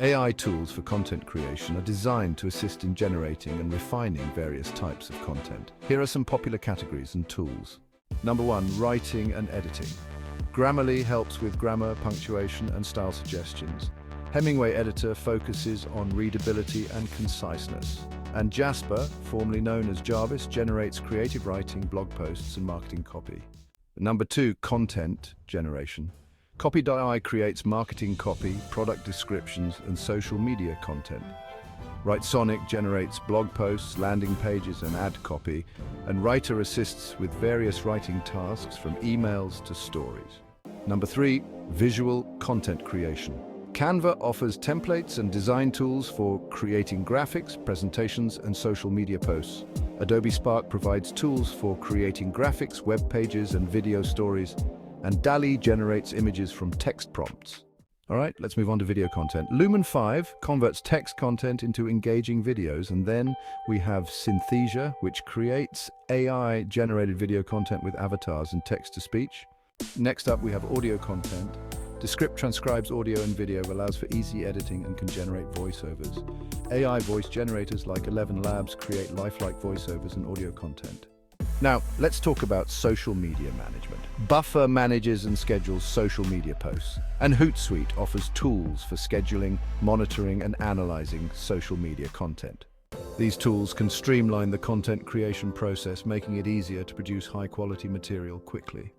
AI tools for content creation are designed to assist in generating and refining various types of content. Here are some popular categories and tools. Number 1, writing and editing. Grammarly helps with grammar, punctuation, and style suggestions. Hemingway Editor focuses on readability and conciseness. And Jasper, formerly known as Jarvis, generates creative writing, blog posts, and marketing copy. Number 2, content generation. Copy.ai creates marketing copy, product descriptions, and social media content. Writesonic generates blog posts, landing pages, and ad copy, and Writer assists with various writing tasks from emails to stories. Number 3, visual content creation. Canva offers templates and design tools for creating graphics, presentations, and social media posts. Adobe Spark provides tools for creating graphics, web pages, and video stories. And DALL generates images from text prompts. All right, let's move on to video content. Lumen 5 converts text content into engaging videos. And then we have Synthesia, which creates AI-generated video content with avatars and text-to-speech. Next up, we have audio content. Descript transcribes audio and video, allows for easy editing, and can generate voiceovers. AI voice generators like 11 Labs create lifelike voiceovers and audio content. Now, let's talk about social media management. Buffer manages and schedules social media posts, and Hootsuite offers tools for scheduling, monitoring, and analyzing social media content. These tools can streamline the content creation process, making it easier to produce high-quality material quickly.